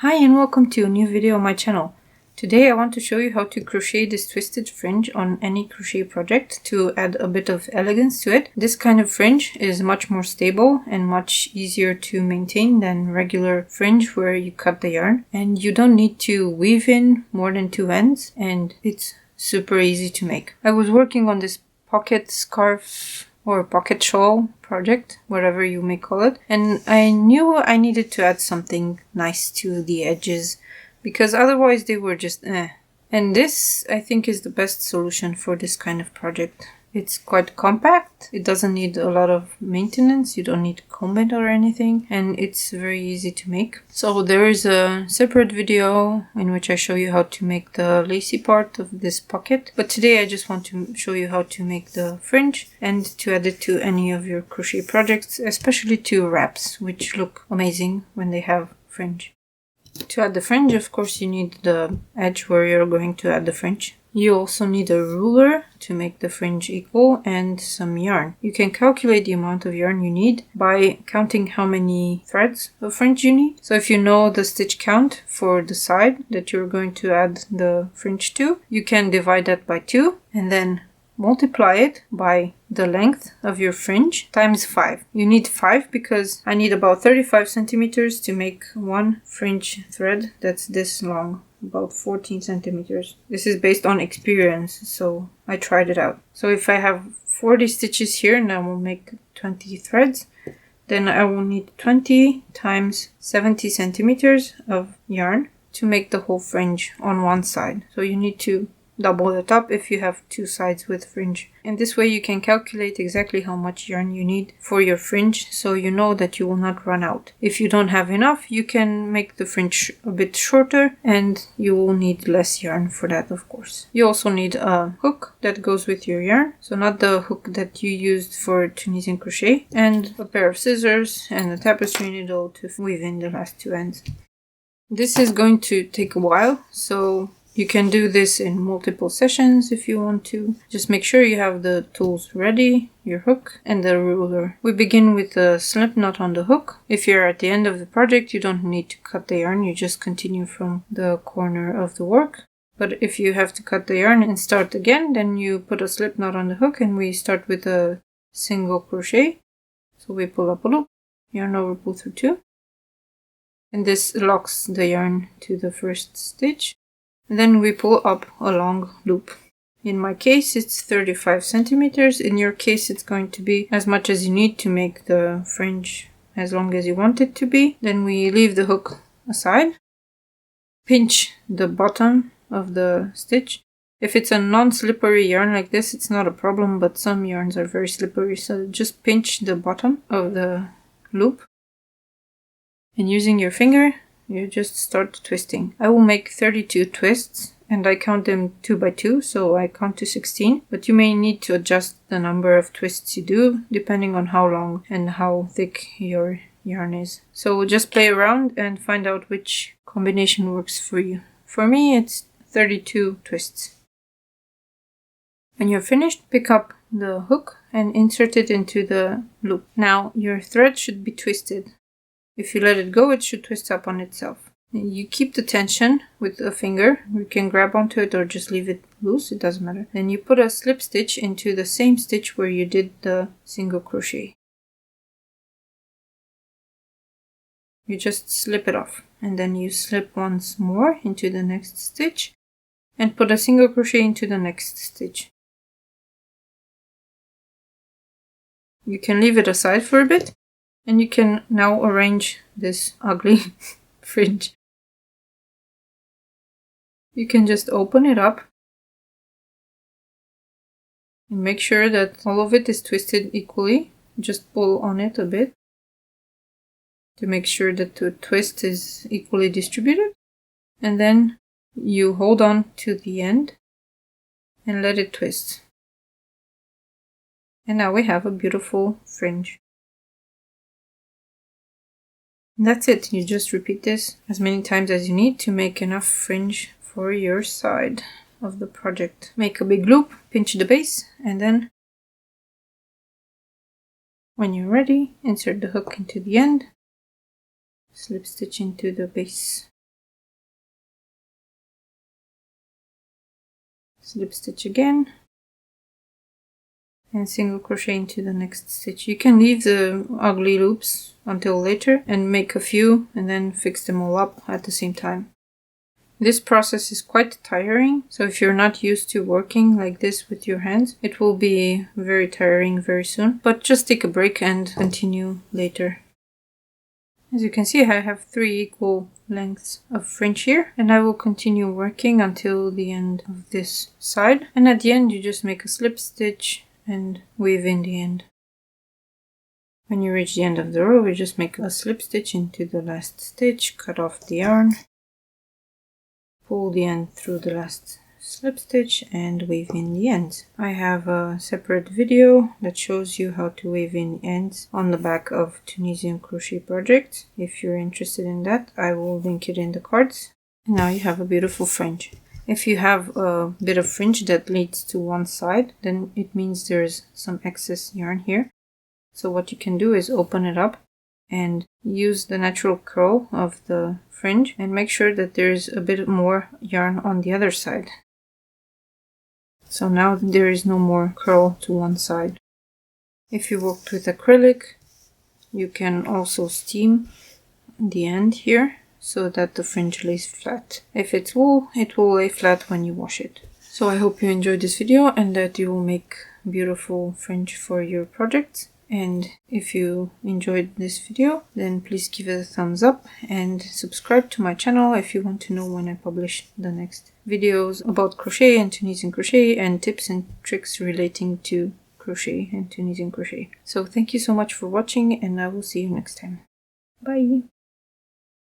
Hi and welcome to a new video on my channel. Today I want to show you how to crochet this twisted fringe on any crochet project to add a bit of elegance to it. This kind of fringe is much more stable and much easier to maintain than regular fringe where you cut the yarn, and you don't need to weave in more than 2 ends, and it's super easy to make. I was working on this pocket scarf or pocket shawl project, whatever you may call it, and I knew I needed to add something nice to the edges because otherwise they were just eh. And this, I think, is the best solution for this kind of project. It's quite compact, it doesn't need a lot of maintenance, you don't need to comb it or anything, and it's very easy to make. So there is a separate video in which I show you how to make the lacy part of this pocket, but today I just want to show you how to make the fringe and to add it to any of your crochet projects, especially to wraps, which look amazing when they have fringe. To add the fringe, of course, you need the edge where you're going to add the fringe. You also need a ruler to make the fringe equal and some yarn. You can calculate the amount of yarn you need by counting how many threads of fringe you need. So if you know the stitch count for the side that you're going to add the fringe to, you can divide that by 2 and then multiply it by the length of your fringe times 5. You need 5 because I need about 35 centimeters to make one fringe thread that's this long, about 14 centimeters. This is based on experience, so I tried it out. So if I have 40 stitches here and I will make 20 threads, then I will need 20 times 70 centimeters of yarn to make the whole fringe on one side. So you need to double the top if you have 2 sides with fringe. And this way you can calculate exactly how much yarn you need for your fringe, so you know that you will not run out. If you don't have enough, you can make the fringe a bit shorter and you will need less yarn for that, of course. You also need a hook that goes with your yarn, so not the hook that you used for Tunisian crochet, and a pair of scissors and a tapestry needle to weave in the last 2 ends. This is going to take a while, so you can do this in multiple sessions if you want to. Just make sure you have the tools ready, your hook and the ruler. We begin with a slip knot on the hook. If you're at the end of the project, you don't need to cut the yarn, you just continue from the corner of the work. But if you have to cut the yarn and start again, then you put a slip knot on the hook and we start with a single crochet. So we pull up a loop, yarn over, pull through 2. And this locks the yarn to the first stitch. And then we pull up a long loop. In my case, it's 35 centimeters. In your case, it's going to be as much as you need to make the fringe as long as you want it to be. Then we leave the hook aside. Pinch the bottom of the stitch. If it's a non-slippery yarn like this, it's not a problem, but some yarns are very slippery, so just pinch the bottom of the loop. And using your finger, you just start twisting. I will make 32 twists and I count them 2 by 2, so I count to 16, but you may need to adjust the number of twists you do depending on how long and how thick your yarn is. So just play around and find out which combination works for you. For me, it's 32 twists. When you're finished, pick up the hook and insert it into the loop. Now your thread should be twisted. If you let it go, it should twist up on itself. You keep the tension with a finger. You can grab onto it or just leave it loose, it doesn't matter. Then you put a slip stitch into the same stitch where you did the single crochet. You just slip it off. And then you slip once more into the next stitch and put a single crochet into the next stitch. You can leave it aside for a bit. And you can now arrange this ugly fringe. You can just open it up and make sure that all of it is twisted equally. Just pull on it a bit to make sure that the twist is equally distributed. And then you hold on to the end and let it twist. And now we have a beautiful fringe. That's it. You just repeat this as many times as you need to make enough fringe for your side of the project. Make a big loop, pinch the base, and then when you're ready, insert the hook into the end, slip stitch into the base. slip stitch again, and single crochet into the next stitch. You can leave the ugly loops until later and make a few and then fix them all up at the same time. This process is quite tiring, so if you're not used to working like this with your hands, it will be very tiring very soon, but just take a break and continue later. As you can see, I have 3 equal lengths of fringe here, and I will continue working until the end of this side, and at the end you just make a slip stitch and weave in the end. When you reach the end of the row, you just make a slip stitch into the last stitch, cut off the yarn, pull the end through the last slip stitch and weave in the ends. I have a separate video that shows you how to weave in ends on the back of Tunisian crochet project. If you're interested in that, I will link it in the cards. And now you have a beautiful fringe. If you have a bit of fringe that leads to one side, then it means there's some excess yarn here. So what you can do is open it up and use the natural curl of the fringe and make sure that there's a bit more yarn on the other side. So now there is no more curl to one side. If you worked with acrylic, you can also steam the end here so that the fringe lays flat. If it's wool, it will lay flat when you wash it. So I hope you enjoyed this video and that you will make beautiful fringe for your project. And if you enjoyed this video, then please give it a thumbs up and subscribe to my channel if you want to know when I publish the next videos about crochet and Tunisian crochet and tips and tricks relating to crochet and Tunisian crochet. So thank you so much for watching, and I will see you next time. Bye!